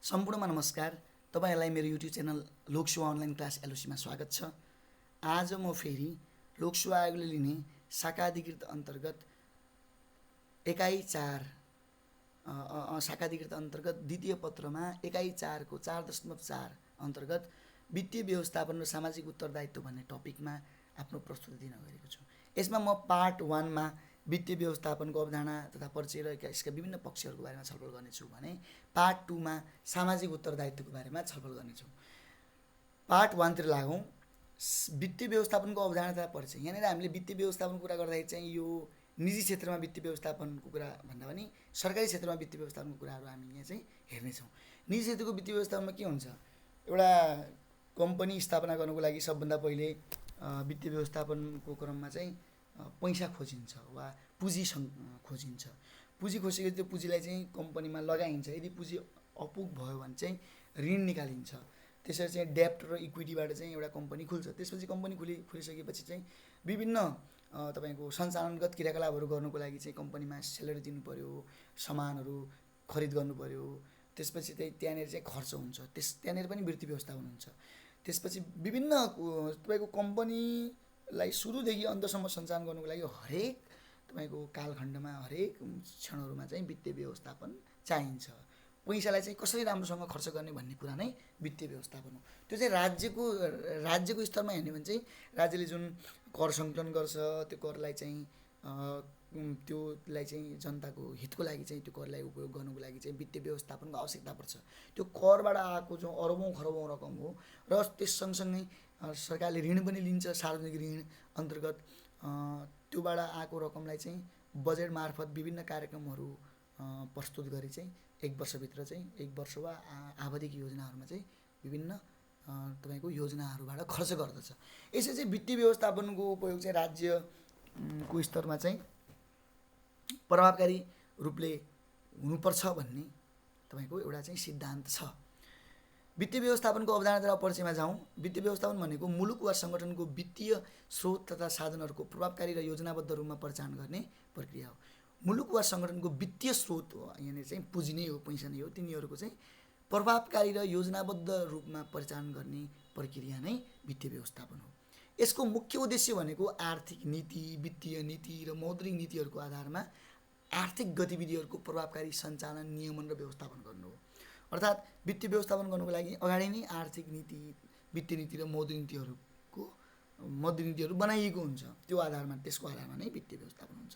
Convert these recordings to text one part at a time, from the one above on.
सम्पूर्णमा नमस्कार। तपाईहरुलाई मेरो YouTube channel Loksewa online class एलओसीमा स्वागत छ। आज म फेरि लोकसेवा आयोगले लिने शाखा अधिकृत अन्तर्गत एकाइ 4 शाखा अधिकृत अन्तर्गत द्वितीय पत्रमा एकाइ 4 को 4.4 अन्तर्गत वित्तीय व्यवस्थापन र सामाजिक उत्तरदायित्व भन्ने टपिकमा आफ्नो प्रस्तुति दिन गएको छु। यसमा म पार्ट 1 मा वित्तीय व्यवस्थापनको अवधारणा तथा परिचय र यसका विभिन्न पक्षहरूको बारेमा छलफल गर्नेछु भने पार्ट 2 मा सामाजिक उत्तरदायित्वको बारेमा छलफल गर्नेछु। पार्ट 1 तिर लागौं। वित्तीय व्यवस्थापनको अवधारणा तथा परिचय। यहाँनिर हामीले वित्तीय व्यवस्थापनको कुरा गर्दाखेरि चाहिँ यो निजी क्षेत्रमा वित्तीय व्यवस्थापनको कुरा भन्दा पनि सरकारी क्षेत्रमा वित्तीय व्यवस्थापनको कुराहरू हामी यहाँ चाहिँ हेर्नेछौँ। निजी क्षेत्रको वित्तीय व्यवस्थापनमा के हुन्छ? एउटा कम्पनी स्थापना गर्नको लागि सबभन्दा पहिले वित्तीय व्यवस्थापनको क्रममा चाहिँ पैसा खोजिन्छ वा पुँजी खोजिन्छ। पुँजी खोजेपछि त्यो पुँजीलाई चाहिँ कम्पनीमा लगाइन्छ। यदि पुँजी अपुग भयो भने चाहिँ ऋण निकालिन्छ। त्यसरी चाहिँ डेब्ट र इक्विटीबाट चाहिँ एउटा कम्पनी खुल्छ। त्यसपछि कम्पनी खुलिसकेपछि चाहिँ विभिन्न तपाईको सञ्चालनगत क्रियाकलापहरू गर्नको लागि चाहिँ कम्पनीमा स्यालेरी दिनु पर्यो, सामानहरू खरिद गर्नु पर्यो। त्यसपछि चाहिँ त्यहाँनिर चाहिँ खर्च हुन्छ। त्यहाँनिर पनि वित्तीय व्यवस्थापन हुन्छ। त्यसपछि विभिन्न तपाईको कम्पनीलाई सुरुदेखि अन्तसम्म सञ्चालन गर्नको लागि हरेक तपाईको कालखण्डमा हरेक क्षणहरूमा चाहिँ वित्तीय व्यवस्थापन चाहिन्छ। पैसालाई चाहिँ कसरी राम्रोसँग खर्च गर्ने भन्ने कुरा नै वित्तीय व्यवस्थापन हो। त्यो चाहिँ राज्यको स्तरमा हेर्ने भने चाहिँ राज्यले जुन कर सङ्कलन गर्छ त्यो करलाई चाहिँ जनताको हितको लागि चाहिँ त्यो करलाई उपयोग गर्नको लागि चाहिँ वित्तीय व्यवस्थापनको आवश्यकता पर्छ। त्यो करबाट आएको जो अरबौं खरबौं रकम हो र त्यस सँगसँगै सरकारले ऋण पनि लिन्छ। सार्वजनिक ऋण अन्तर्गत त्योबाट आएको रकमलाई चाहिँ बजेट मार्फत विभिन्न कार्यक्रमहरू प्रस्तुत गरी चाहिँ एक वर्षभित्र चाहिँ एक वर्ष वा आवधिक योजनाहरूमा चाहिँ विभिन्न तपाईको योजनाहरूबाट खर्च गर्दछ। यसै चाहिँ वित्तीय व्यवस्थापनको उपयोग चाहिँ राज्यको स्तरमा चाहिँ प्रभावकारी रूपले हुनुपर्छ भन्ने तपाईको एउटा चाहिँ सिद्धान्त छ। वित्तीय व्यवस्थापनको अवधारणा तथा परिचयमा जाउँ। वित्तीय व्यवस्थापन भनेको मुलुक वा सङ्गठनको वित्तीय स्रोत तथा साधनहरूको प्रभावकारी र योजनाबद्ध रूपमा परिचालन गर्ने प्रक्रिया हो। मुलुक वा सङ्गठनको वित्तीय स्रोत हो, यहाँनिर चाहिँ पुँजी नै हो, पैसा नै हो। तिनीहरूको चाहिँ प्रभावकारी र योजनाबद्ध रूपमा परिचालन गर्ने प्रक्रिया नै वित्तीय व्यवस्थापन हो। यसको मुख्य उद्देश्य भनेको आर्थिक नीति, वित्तीय नीति र मौद्रिक नीतिहरूको आधारमा आर्थिक गतिविधिहरूको प्रभावकारी सञ्चालन, नियमन र व्यवस्थापन गर्नु हो। अर्थात् वित्तीय व्यवस्थापन गर्नुको लागि अगाडि नै आर्थिक नीति, वित्तीय नीति र मौद्रिक नीतिहरू बनाइएको हुन्छ। त्यसको आधारमा नै वित्तीय व्यवस्थापन हुन्छ।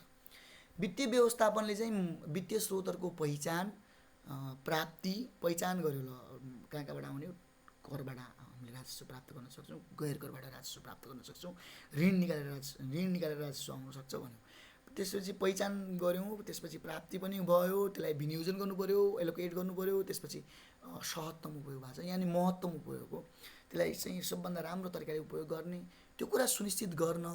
वित्तीय व्यवस्थापनले चाहिँ वित्तीय स्रोतहरूको पहिचान गर्यो। कहाँ कहाँबाट आउने? करबाट हामीले राजस्व प्राप्त गर्न सक्छौँ, गैर करबाट राजस्व प्राप्त गर्न सक्छौँ, ऋण निकालेर राजस्व आउन सक्छ भन्यो। त्यसपछि पहिचान गऱ्यौँ, त्यसपछि प्राप्ति पनि भयो, त्यसलाई विनियोजन गर्नु पर्यो, एलोकेट गर्नु पर्यो। त्यसपछि सहत्तम उपयोग भएको छ, यानि महत्तम उपयोग हो। त्यसलाई चाहिँ सबभन्दा राम्रो तरिकाले उपयोग गर्ने त्यो कुरा सुनिश्चित गर्न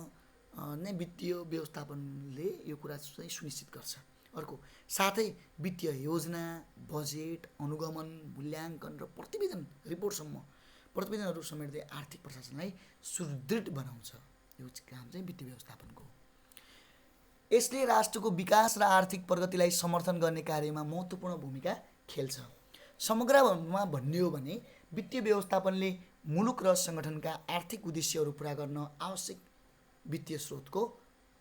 नै वित्तीय व्यवस्थापनले यो कुरा चाहिँ सुनिश्चित गर्छ। अर्को साथै वित्तीय योजना, बजेट, अनुगमन, मूल्याङ्कन र प्रतिवेदनहरू समेट्दै आर्थिक प्रशासनलाई सुदृढ बनाउँछ। यो काम चाहिँ वित्तीय व्यवस्थापनको हो। यसले राष्ट्रको विकास र आर्थिक प्रगतिलाई समर्थन गर्ने कार्यमा महत्त्वपूर्ण भूमिका खेल्छ। समग्रमा भन्ने हो भने वित्तीय व्यवस्थापनले मुलुक र सङ्गठनका आर्थिक उद्देश्यहरू पुरा गर्न आवश्यक वित्तीय स्रोतको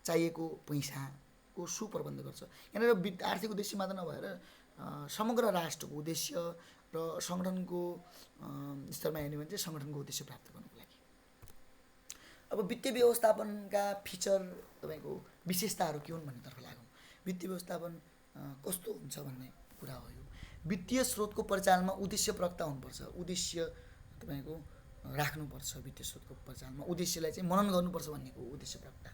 चाहिएको पैसाको सुप्रबन्ध गर्छ। यहाँनिर आर्थिक उद्देश्य मात्र नभएर समग्र राष्ट्रको उद्देश्य र सङ्गठनको स्तरमा हेर्ने भने चाहिँ सङ्गठनको उद्देश्य प्राप्त गर्नको लागि। अब वित्तीय व्यवस्थापनका फिचर तपाईको विशेषताहरू के हुन् भन्नेतर्फ लागौँ। वित्तीय व्यवस्थापन कस्तो हुन्छ भन्ने कुरा हो। यो वित्तीय स्रोतको परिचालनमा उद्देश्य प्रवक्ता हुनुपर्छ। उद्देश्य तपाईको राख्नुपर्छ। वित्तीय स्रोतको परिचालनमा उद्देश्यलाई चाहिँ मनन गर्नुपर्छ भन्नेको उद्देश्य प्रवक्ता।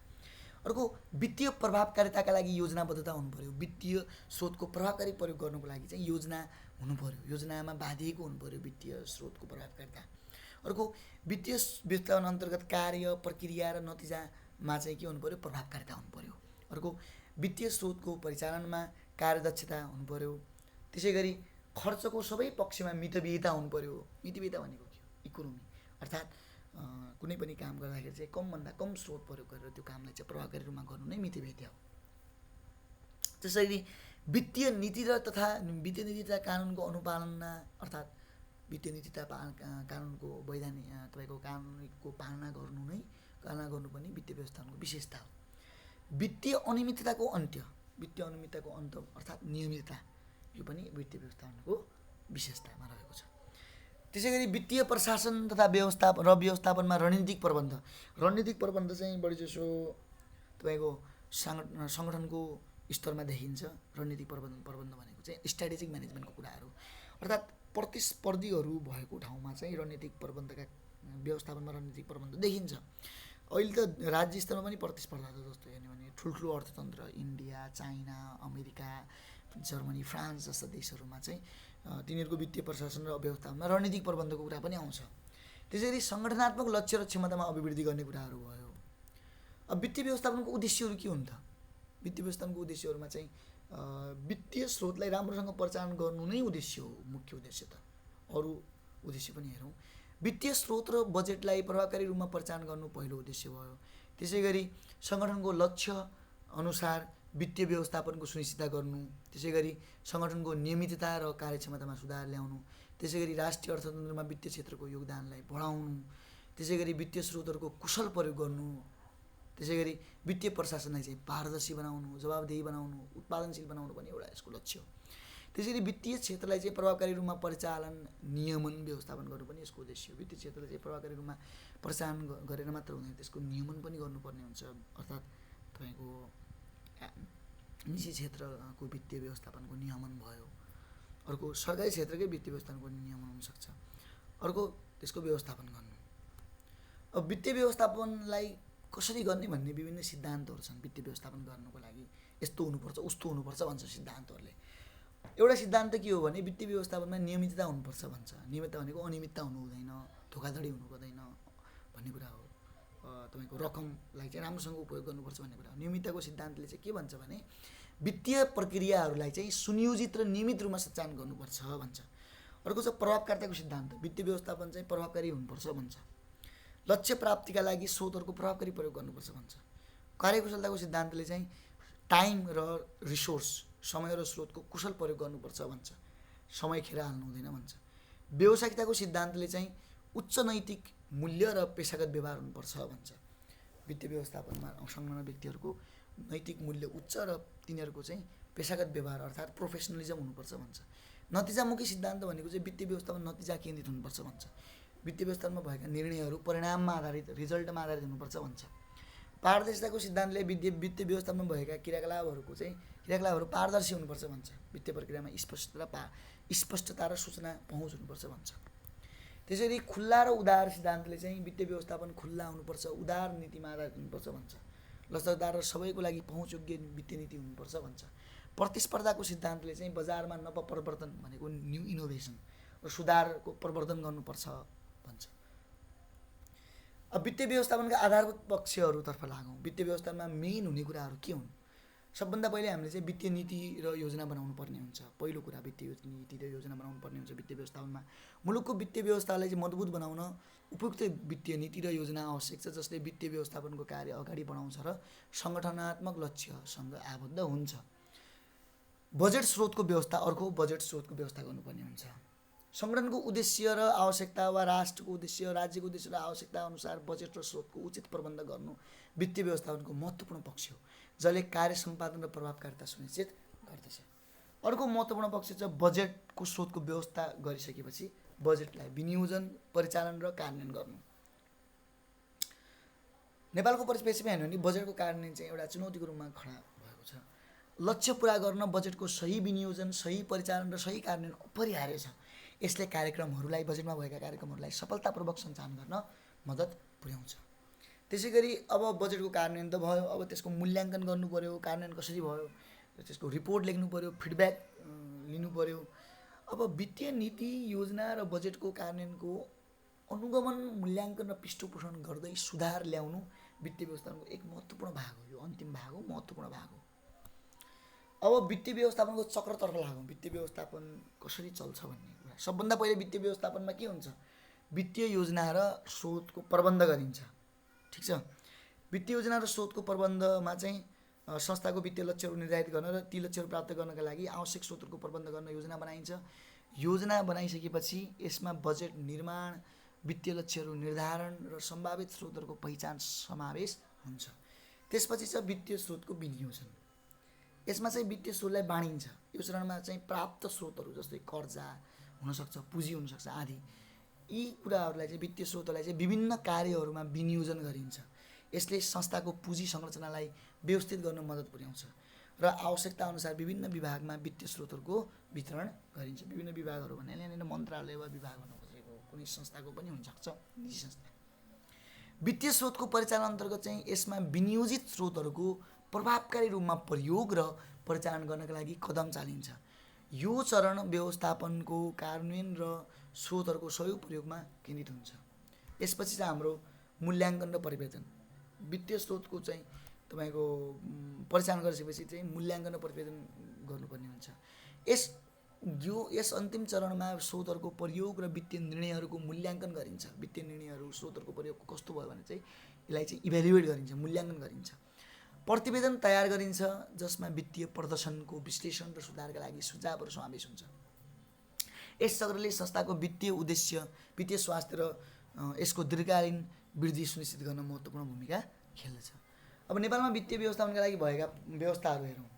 अर्को वित्तीय प्रभावकारिताका लागि योजनाबद्धता हुनु पर्यो। वित्तीय स्रोतको प्रभावकारी प्रयोग गर्नको लागि चाहिँ योजना हुनु पर्यो। योजनामा बाँधिएको हुनु पर्यो वित्तीय स्रोतको प्रभावकारिता। अर्को वित्तीय व्यवस्थापन अन्तर्गत कार्य, प्रक्रिया र नतिजामा चाहिँ के हुनु पर्यो? प्रभावकारिता हुनु पर्यो। अर्को वित्तीय स्रोतको परिचालनमा कार्यदक्षता हुनु पर्यो। त्यसै गरी खर्चको सबै पक्षमा मितव्ययिता हुनु पर्यो। मितव्ययिता भनेको के हो? इकोनोमी। अर्थात् कुनै पनि काम गर्दाखेरि चाहिँ कमभन्दा कम स्रोत प्रयोग गरेर त्यो कामलाई चाहिँ प्रभावकारी रूपमा गर्नु नै मितव्ययिता हो। त्यसैगरी वित्तीय नीति र तथा वित्तीय नीति तथा कानुनको अनुपालना अर्थात् वित्तीय नीति तथा कानुनको वैधानिक तपाईँको कानुनको पालना गर्नु पनि वित्तीय व्यवस्थापनको विशेषता हो। वित्तीय अनियमितताको अन्त्य अर्थात् नियमितता यो पनि वित्तीय व्यवस्थापनको विशेषतामा रहेको छ। त्यसै गरी वित्तीय प्रशासन तथा व्यवस्थापनमा रणनीतिक प्रबन्ध चाहिँ बढीजसो तपाईँको सङ्गठनको स्तरमा देखिन्छ। रणनीतिक प्रबन्ध भनेको चाहिँ स्ट्राटेजिक म्यानेजमेन्टको कुराहरू, अर्थात् प्रतिस्पर्धीहरू भएको ठाउँमा चाहिँ रणनीतिक प्रबन्धका व्यवस्थापनमा रणनीतिक प्रबन्ध देखिन्छ। अहिले त राज्य स्तरमा पनि प्रतिस्पर्धा छ। जस्तो हेर्ने भने ठुल्ठुलो अर्थतन्त्र India, China, America, Germany, France जस्ता देशहरूमा चाहिँ तिनीहरूको वित्तीय प्रशासन र व्यवस्थापनमा रणनीतिक प्रबन्धको कुरा पनि आउँछ। त्यसरी सङ्गठनात्मक लक्ष्य र क्षमतामा अभिवृद्धि गर्ने कुराहरू भयो। अब वित्तीय व्यवस्थापनको उद्देश्यहरू के हुन् त? वित्तीय व्यवस्थापनको उद्देश्यहरूमा चाहिँ वित्तीय स्रोतलाई राम्रोसँग परिचालन गर्नु नै उद्देश्य हो, मुख्य उद्देश्य त। अरू उद्देश्य पनि हेरौँ। वित्तीय स्रोत र बजेटलाई प्रभावकारी रूपमा परिचालन गर्नु पहिलो उद्देश्य भयो। त्यसै गरी सङ्गठनको लक्ष्य अनुसार वित्तीय व्यवस्थापनको सुनिश्चितता गर्नु, त्यसै गरी सङ्गठनको नियमितता र कार्यक्षमतामा सुधार ल्याउनु, त्यसै गरी राष्ट्रिय अर्थतन्त्रमा वित्तीय क्षेत्रको योगदानलाई बढाउनु, त्यसै गरी वित्तीय स्रोतहरूको कुशल प्रयोग गर्नु, त्यसै गरी वित्तीय प्रशासनलाई चाहिँ पारदर्शी बनाउनु, जवाबदेही बनाउनु, उत्पादनशील बनाउनु पनि एउटा यसको लक्ष्य हो। त्यसरी वित्तीय क्षेत्रलाई चाहिँ प्रभावकारी रूपमा परिचालन, नियमन, व्यवस्थापन गर्नु पनि यसको उद्देश्य हो। वित्तीय क्षेत्रलाई चाहिँ प्रभावकारी रूपमा परिचालन गरेर मात्र हुँदैन, त्यसको नियमन पनि गर्नुपर्ने हुन्छ। अर्थात् तपाईँको निजी क्षेत्रको वित्तीय व्यवस्थापनको नियमन भयो, अर्को सरकारी क्षेत्रकै वित्तीय व्यवस्थापनको नियमन हुनसक्छ, अर्को त्यसको व्यवस्थापन गर्नु। अब वित्तीय व्यवस्थापनलाई कसरी गर्ने भन्ने विभिन्न सिद्धान्तहरू छन्। वित्तीय व्यवस्थापन गर्नुको लागि यस्तो हुनुपर्छ, उस्तो हुनुपर्छ भन्छ सिद्धान्तहरूले। एउटा सिद्धान्त के हो भने वित्तीय व्यवस्थापनमा नियमितता हुनुपर्छ भन्छ। नियमितता भनेको अनियमितता हुनु हुँदैन, धोखाधडी हुनु हुँदैन भन्ने कुरा हो। तपाईँको रकमलाई चाहिँ राम्रोसँग उपयोग गर्नुपर्छ भन्ने कुरा हो। नियमितताको सिद्धान्तले चाहिँ के भन्छ भने वित्तीय प्रक्रियाहरूलाई चाहिँ सुनियोजित र नियमित रूपमा सञ्चालन गर्नुपर्छ भन्छ। अर्को छ प्रभावकारिताको सिद्धान्त। वित्तीय व्यवस्थापन चाहिँ प्रभावकारी हुनुपर्छ भन्छ। लक्ष्य प्राप्तिका लागि स्रोतहरूको प्रभावकारी प्रयोग गर्नुपर्छ भन्छ। कार्यकुशलताको सिद्धान्तले चाहिँ टाइम र रिसोर्स, समय र स्रोतको कुशल प्रयोग गर्नुपर्छ भन्छ। समय खेर हाल्नु हुँदैन भन्छ। व्यावसायिकताको सिद्धान्तले चाहिँ उच्च नैतिक मूल्य र पेसागत व्यवहार हुनुपर्छ भन्छ। वित्तीय व्यवस्थापनमा संलग्न व्यक्तिहरूको नैतिक मूल्य उच्च र तिनीहरूको चाहिँ पेसागत व्यवहार अर्थात् प्रोफेसनलिजम हुनुपर्छ भन्छ। नतिजामुखी सिद्धान्त भनेको चाहिँ वित्तीय व्यवस्थापन नतिजा केन्द्रित हुनुपर्छ भन्छ। वित्तीय व्यवस्थापनमा भएका निर्णयहरू परिणाममा आधारित, रिजल्टमा आधारित हुनुपर्छ भन्छ। पारदर्शिताको सिद्धान्तले वित्तीय व्यवस्थापनमा भएका क्रियाकलापहरू पारदर्शी हुनुपर्छ भन्छ। वित्तीय प्रक्रियामा स्पष्टता र सूचना पहुँच हुनुपर्छ भन्छ। त्यसरी खुल्ला र उदार सिद्धान्तले चाहिँ वित्तीय व्यवस्थापन खुल्ला हुनुपर्छ, उदार नीतिमा आधारित हुनुपर्छ भन्छ। लचकदार र सबैको लागि पहुँचयोग्य वित्तीय नीति हुनुपर्छ भन्छ। प्रतिस्पर्धाको सिद्धान्तले चाहिँ बजारमा नवप्रवर्तन भनेको न्यू इनोभेसन र सुधारको प्रवर्धन गर्नुपर्छ भन्छ। अब वित्तीय व्यवस्थापनका आधारभूत पक्षहरूतर्फ लागौँ। वित्तीय व्यवस्थापनमा मेन हुने कुराहरू के हुन्? सबभन्दा पहिले हामीले चाहिँ वित्तीय नीति र योजना बनाउनु पर्ने हुन्छ। पहिलो कुरा वित्तीय नीति र योजना बनाउनु पर्ने हुन्छ वित्तीय व्यवस्थापनमा। मुलुकको वित्तीय व्यवस्थालाई चाहिँ मजबुत बनाउन उपयुक्त वित्तीय नीति र योजना आवश्यक छ, जसले वित्तीय व्यवस्थापनको कार्य अगाडि बढाउँछ र सङ्गठनात्मक लक्ष्यसँग आबद्ध हुन्छ। बजेट स्रोतको व्यवस्था अर्को बजेट स्रोतको व्यवस्था गर्नुपर्ने हुन्छ। सङ्गठनको उद्देश्य र आवश्यकता वा राष्ट्रको उद्देश्य, राज्यको उद्देश्य र आवश्यकता अनुसार बजेट र स्रोतको उचित प्रबन्ध गर्नु वित्तीय व्यवस्थापनको महत्त्वपूर्ण पक्ष हो, जसले कार्य सम्पादन र प्रभावकारिता सुनिश्चित गर्दछ। अर्को महत्त्वपूर्ण पक्ष छ बजेटको स्रोतको व्यवस्था गरिसकेपछि बजेटलाई विनियोजन, परिचालन र कार्यान्वयन गर्नु। नेपालको परिप्रेक्ष्यमा हेर्नु भने बजेटको कार्यान्वयन चाहिँ एउटा चुनौतीको रूपमा खडा भएको छ। लक्ष्य पुरा गर्न बजेटको सही विनियोजन, सही परिचालन र सही कार्यान्वयन अपरिहार्य छ। यसले कार्यक्रमहरूलाई, बजेटमा भएका कार्यक्रमहरूलाई सफलतापूर्वक सञ्चालन गर्न मद्दत पुर्याउँछ। त्यसै गरी अब बजेटको कार्यान्वयन त भयो, अब त्यसको मूल्याङ्कन गर्नु पर्यो, कार्यान्वयन कसरी भयो त्यसको रिपोर्ट लेख्नु पर्यो, फिडब्याक लिनु पर्यो। अब वित्तीय नीति, योजना र बजेटको कार्यान्वयनको अनुगमन, मूल्याङ्कन र पृष्ठपोषण गर्दै सुधार ल्याउनु वित्तीय व्यवस्थापनको एक महत्त्वपूर्ण भाग हो। यो अन्तिम भाग हो, महत्त्वपूर्ण भाग हो। अब वित्तीय व्यवस्थापनको चक्रतर्फ लागौँ। वित्तीय व्यवस्थापन कसरी चल्छ भन्ने कुरा। सबभन्दा पहिले वित्तीय व्यवस्थापनमा के हुन्छ? वित्तीय योजना र स्रोतको प्रबन्ध गरिन्छ। ठिक छ। वित्तीय योजना र स्रोतको प्रबन्धमा चाहिँ संस्थाको वित्तीय लक्ष्यहरू निर्धारित गर्न र ती लक्ष्यहरू प्राप्त गर्नका लागि आवश्यक स्रोतहरूको प्रबन्ध गर्न योजना बनाइन्छ। योजना बनाइसकेपछि यसमा बजेट निर्माण, वित्तीय लक्ष्यहरू निर्धारण र सम्भावित स्रोतहरूको पहिचान समावेश हुन्छ। त्यसपछि छ वित्तीय स्रोतको विनियोजन। यसमा चाहिँ वित्तीय स्रोतलाई बाँडिन्छ। यो चरणमा चाहिँ प्राप्त स्रोतहरू जस्तै कर्जा हुनसक्छ, पुँजी हुनसक्छ आदि, यी कुराहरूलाई चाहिँ वित्तीय स्रोतहरूलाई चाहिँ विभिन्न कार्यहरूमा विनियोजन गरिन्छ। यसले संस्थाको पुँजी संरचनालाई व्यवस्थित गर्न मद्दत पुर्याउँछ र आवश्यकता अनुसार विभिन्न विभागमा वित्तीय स्रोतहरूको वितरण गरिन्छ। विभिन्न विभागहरू भन्नाले यहाँनिर मन्त्रालय वा विभाग भन्न खोजेको कुनै संस्थाको पनि हुनसक्छ, निजी संस्था। वित्तीय स्रोतको परिचालन अन्तर्गत चाहिँ यसमा विनियोजित स्रोतहरूको प्रभावकारी रूपमा प्रयोग र परिचालन गर्नका लागि कदम चालिन्छ। यो चरण व्यवस्थापनको कार्यान्वयन र स्रोतहरूको सही प्रयोगमा केन्द्रित हुन्छ। यसपछि चाहिँ हाम्रो मूल्याङ्कन र प्रतिवेदन। वित्तीय स्रोतको चाहिँ तपाईँको परिचालन गरिसकेपछि चाहिँ मूल्याङ्कन र प्रतिवेदन गर्नुपर्ने हुन्छ। यस अन्तिम चरणमा स्रोतहरूको प्रयोग र वित्तीय निर्णयहरूको मूल्याङ्कन गरिन्छ। वित्तीय निर्णयहरू स्रोतहरूको प्रयोग कस्तो भयो भने चाहिँ यसलाई चाहिँ इभ्यालुएट गरिन्छ, मूल्याङ्कन गरिन्छ। प्रतिवेदन तयार गरिन्छ जसमा वित्तीय प्रदर्शनको विश्लेषण र सुधारका लागि सुझावहरू समावेश हुन्छ। यस चक्रले संस्थाको वित्तीय उद्देश्य, वित्तीय स्वास्थ्य र यसको दीर्घकालीन वृद्धि सुनिश्चित गर्न महत्त्वपूर्ण भूमिका खेल्दछ। अब नेपालमा वित्तीय व्यवस्थापनका लागि भएका व्यवस्थाहरू हेरौँ।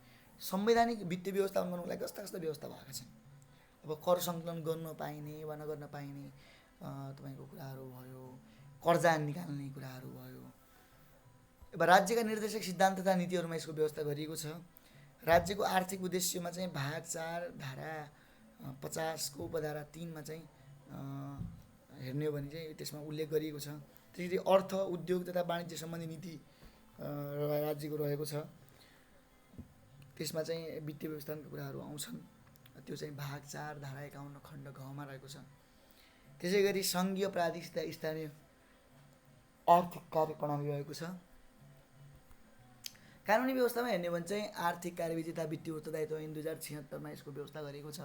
संवैधानिक वित्तीय व्यवस्थापन गर्नुको लागि कस्ता कस्ता व्यवस्था भएका छन्। अब कर सङ्कलन गर्न पाइने वा नगर्न पाइने तपाईँको कुराहरू भयो, कर्जा निकाल्ने कुराहरू भयो। अब राज्यका निर्देशक सिद्धान्त तथा नीतिहरूमा यसको व्यवस्था गरिएको छ। राज्यको आर्थिक उद्देश्यमा चाहिँ भाग 4 धारा 50 को उपधारा 3 मा चाहिँ हेर्ने हो भने चाहिँ त्यसमा उल्लेख गरिएको छ। त्यसरी अर्थ, उद्योग तथा वाणिज्य सम्बन्धी नीति राज्यको रहेको छ। त्यसमा चाहिँ वित्तीय व्यवस्थापनका कुराहरू आउँछन्। त्यो चाहिँ भाग 4 धारा 51 खण्ड घ मा रहेको छ। त्यसै गरी सङ्घीय, प्रादेशिक तथा स्थानीय आर्थिक कार्यप्रणाली रहेको छ। कानुनी व्यवस्थामा हेर्ने भने चाहिँ आर्थिक कार्यविधि तथा वित्तीय उत्तरदायित्व ऐन 2076 मा यसको व्यवस्था गरिएको छ।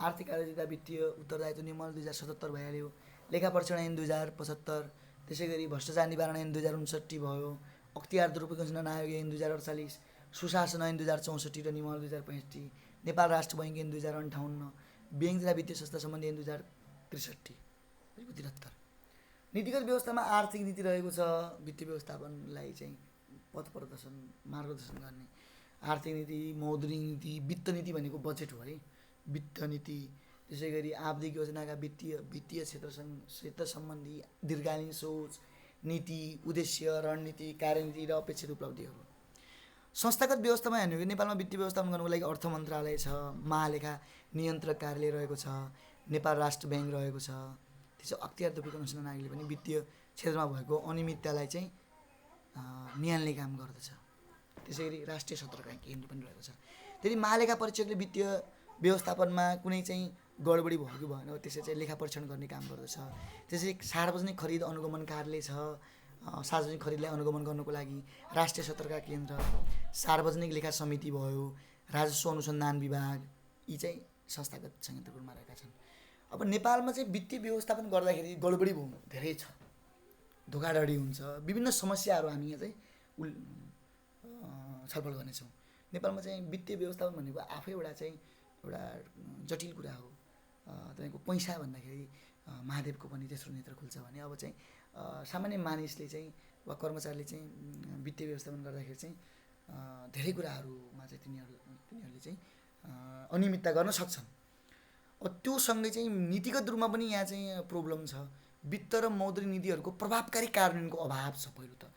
आर्थिक कार्यविधि तथा वित्तीय उत्तरदायित्व नियमावली 2077 भइहाल्यो। लेखा परीक्षण ऐन 2075, त्यसै गरी भ्रष्टाचार निवारण ऐन 2059 भयो। अख्तियार दुरुपयोग योजना आयोग ऐन 2048, सुशासन ऐन 2064 र नियमावली 2065, नेपाल राष्ट्र बैङ्क ऐन 2058, ब्याङ्क तथा वित्तीय संस्था सम्बन्धी ऐन 2063। नीतिगत व्यवस्थामा आर्थिक नीति रहेको छ। वित्तीय व्यवस्थापनलाई चाहिँ पथ प्रदर्शन, मार्गदर्शन गर्ने आर्थिक नीति, मौद्रिक नीति, वित्त नीति भनेको बजेट हो है, वित्त नीति। त्यसै गरी आवधिक योजनाका वित्तीय क्षेत्र सम्बन्धी दीर्घकालीन सोच, नीति, उद्देश्य, रणनीति, कार्यनीति र अपेक्षित उपलब्धिहरू। संस्थागत व्यवस्थामा हेर्ने हो भने नेपालमा वित्तीय व्यवस्थापन गर्नुको लागि अर्थ मन्त्रालय छ, महालेखा नियन्त्रक कार्यालय रहेको छ, नेपाल राष्ट्र ब्याङ्क रहेको छ। त्यसो अख्तियार दुरुपयोग अनुसन्धान आयोगले पनि वित्तीय क्षेत्रमा भएको अनियमिततालाई चाहिँ नियाल्ने काम गर्दछ। त्यसै गरी राष्ट्रिय सतर्कता केन्द्र पनि रहेको छ। त्यही महालेखा परीक्षकले वित्तीय व्यवस्थापनमा कुनै चाहिँ गडबडी भयो कि भएन त्यसै चाहिँ लेखा परीक्षण गर्ने काम गर्दछ। त्यसै सार्वजनिक खरिद अनुगमन कार्यालय छ। सार्वजनिक खरिदलाई अनुगमन गर्नको लागि राष्ट्रिय सतर्कता केन्द्र, सार्वजनिक लेखा समिति भयो, राजस्व अनुसन्धान विभाग, यी चाहिँ संस्थागत संयन्त्रको रूपमा रहेका छन्। अब नेपालमा चाहिँ वित्तीय व्यवस्थापन गर्दाखेरि गडबडी धेरै छ, धोखाधडी हुन्छ, विभिन्न समस्याहरू हामी यहाँ चाहिँ छलफल गर्नेछौँ। नेपालमा चाहिँ वित्तीय व्यवस्थापन भनेको आफै एउटा जटिल कुरा हो। तपाईँको पैसा भन्दाखेरि महादेवको पनि तेस्रो नेत्र खुल्छ भने अब चाहिँ सामान्य मानिसले चाहिँ वा कर्मचारीले चाहिँ वित्तीय व्यवस्थापन गर्दाखेरि चाहिँ धेरै कुराहरूमा चाहिँ तिनीहरूले चाहिँ अनियमितता गर्न सक्छन्। त्यो सँगै चाहिँ नीतिगत रूपमा पनि यहाँ चाहिँ प्रब्लम छ। वित्त र मौद्रिक नीतिहरूको प्रभावकारी कार्यान्वयनको अभाव छ। पहिलो त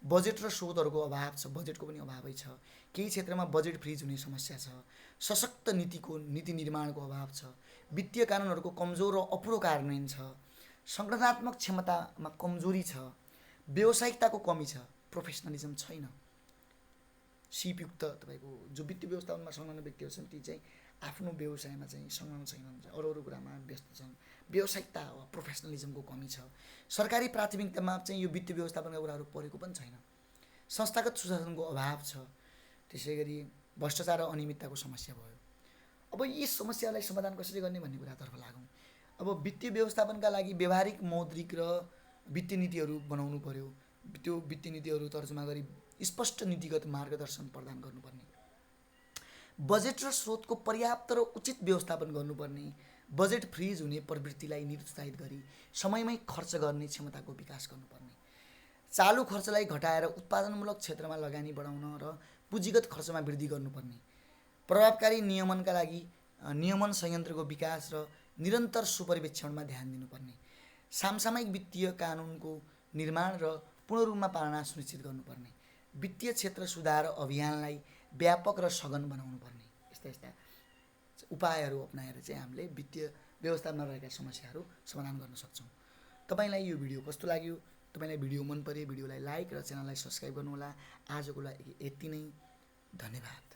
बजेट र स्रोतहरूको अभाव छ, बजेटको पनि अभावै छ। केही क्षेत्रमा बजेट फ्रिज हुने समस्या छ। सशक्त नीति निर्माणको अभाव छ। वित्तीय कानुनहरूको कमजोर र अपुरो कार्यान्वयन छ। सङ्गठनात्मक क्षमतामा कमजोरी छ। व्यावसायिकताको कमी छ, प्रोफेसनलिजम छैन। सिपयुक्त तपाईँको जो वित्तीय व्यवस्थापनमा संलग्न व्यक्तिहरू छन् ती चाहिँ आफ्नो व्यवसायमा चाहिँ संलग्न छैनन्, अरू कुरामा व्यस्त छन्। व्यावसायिकता वा प्रोफेसनलिजमको कमी छ। सरकारी प्राथमिकतामा चाहिँ यो वित्तीय व्यवस्थापनका कुराहरू परेको पनि छैन। संस्थागत सुशासनको अभाव छ। त्यसै गरी भ्रष्टाचार र अनियमितताको समस्या भयो। अब यी समस्यालाई समाधान कसरी गर्ने भन्ने कुरातर्फ लागौँ। अब वित्तीय व्यवस्थापनका लागि व्यवहारिक, मौद्रिक र वित्तीय नीतिहरू बनाउनु पर्यो। त्यो वित्तीय नीतिहरू तर्जुमा गरी स्पष्ट नीतिगत मार्गदर्शन प्रदान गर्नुपर्ने, बजेट र स्रोतको पर्याप्त र उचित व्यवस्थापन गर्नुपर्ने, बजेट फ्रिज हुने प्रवृत्तिलाई निरुत्साहित गरी समयमै खर्च गर्ने क्षमताको विकास गर्नुपर्ने, चालु खर्चलाई घटाएर उत्पादनमूलक क्षेत्रमा लगानी बढाउन र पुँजीगत खर्चमा वृद्धि गर्नुपर्ने, प्रभावकारी नियमनका लागि नियमन संयन्त्रको विकास र निरन्तर सुपरिवेक्षणमा ध्यान दिनुपर्ने, सामसामयिक वित्तीय कानुनको निर्माण र पूर्ण रूपमा पालना सुनिश्चित गर्नुपर्ने, वित्तीय क्षेत्र सुधार अभियानलाई व्यापक र सघन बनाउनु पर्ने। यस्ता उपायहरू अपनाएर चाहिँ हामीले वित्तीय व्यवस्थापनमा रहेका समस्याहरू समाधान गर्न सक्छौँ। तपाईलाई यो भिडियो कस्तो लाग्यो? तपाईलाई भिडियो मन पर्यो भिडियोलाई लाइक र च्यानललाई सब्स्क्राइब गर्नुहोला। आजको लागि यति नै, धन्यवाद।